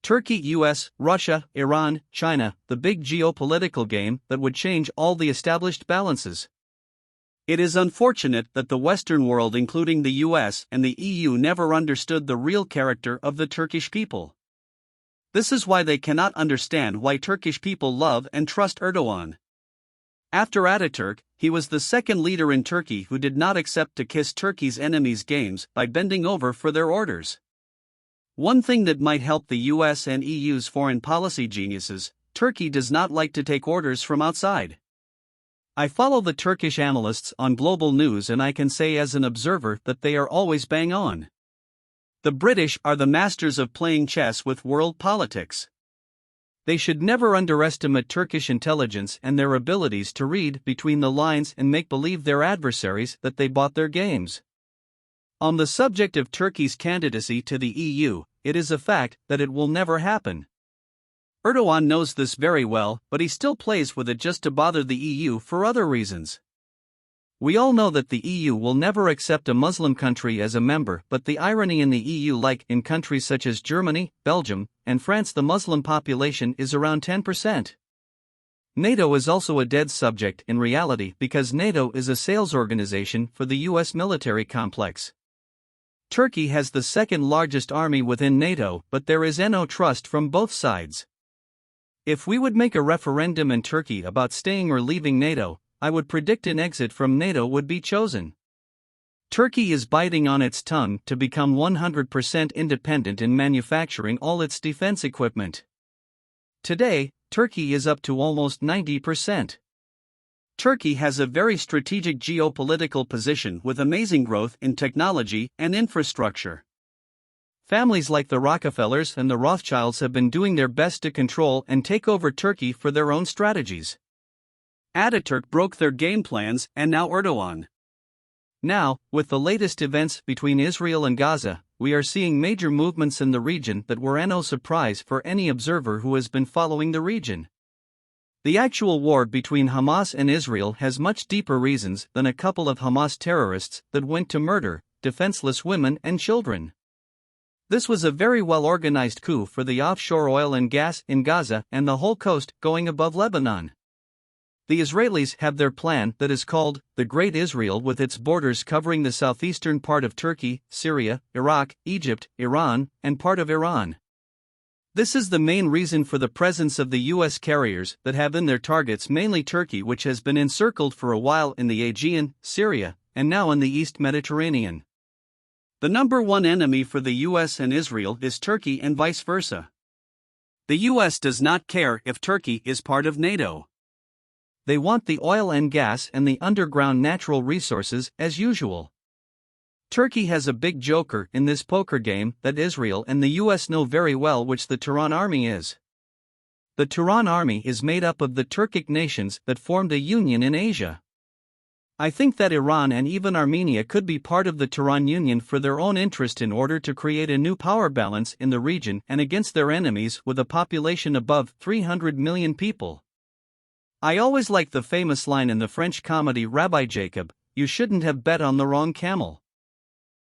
Turkey, US, Russia, Iran, China, the big geopolitical game that would change all the established balances. It is unfortunate that the Western world, including the US and the EU, never understood the real character of the Turkish people. This is why they cannot understand why Turkish people love and trust Erdogan. After Ataturk, he was the second leader in Turkey who did not accept to kiss Turkey's enemies' games by bending over for their orders. One thing that might help the US and EU's foreign policy geniuses: Turkey does not like to take orders from outside. I follow the Turkish analysts on global news, and I can say as an observer that they are always bang on. The British are the masters of playing chess with world politics. They should never underestimate Turkish intelligence and their abilities to read between the lines and make believe their adversaries that they bought their games. On the subject of Turkey's candidacy to the EU, it is a fact that it will never happen. Erdogan knows this very well, but he still plays with it just to bother the EU for other reasons. We all know that the EU will never accept a Muslim country as a member, but the irony in the EU, like in countries such as Germany, Belgium, and France, the Muslim population is around 10%. NATO is also a dead subject in reality because NATO is a sales organization for the US military complex. Turkey has the second largest army within NATO, but there is no trust from both sides. If we would make a referendum in Turkey about staying or leaving NATO, I would predict an exit from NATO would be chosen. Turkey is biting on its tongue to become 100% independent in manufacturing all its defense equipment. Today, Turkey is up to almost 90%. Turkey has a very strategic geopolitical position with amazing growth in technology and infrastructure. Families like the Rockefellers and the Rothschilds have been doing their best to control and take over Turkey for their own strategies. Ataturk broke their game plans, and now Erdogan. Now, with the latest events between Israel and Gaza, we are seeing major movements in the region that were no surprise for any observer who has been following the region. The actual war between Hamas and Israel has much deeper reasons than a couple of Hamas terrorists that went to murder defenseless women and children. This was a very well-organized coup for the offshore oil and gas in Gaza and the whole coast going above Lebanon. The Israelis have their plan that is called the Great Israel, with its borders covering the southeastern part of Turkey, Syria, Iraq, Egypt, Iran, and part of Iran. This is the main reason for the presence of the US carriers that have in their targets mainly Turkey, which has been encircled for a while in the Aegean, Syria, and now in the East Mediterranean. The number one enemy for the US and Israel is Turkey, and vice versa. The US does not care if Turkey is part of NATO. They want the oil and gas and the underground natural resources as usual. Turkey has a big joker in this poker game that Israel and the US know very well, which the Turan Army is. The Turan Army is made up of the Turkic nations that formed a union in Asia. I think that Iran and even Armenia could be part of the Turan Union for their own interest in order to create a new power balance in the region and against their enemies with a population above 300 million people. I always like the famous line in the French comedy Rabbi Jacob, "You shouldn't have bet on the wrong camel."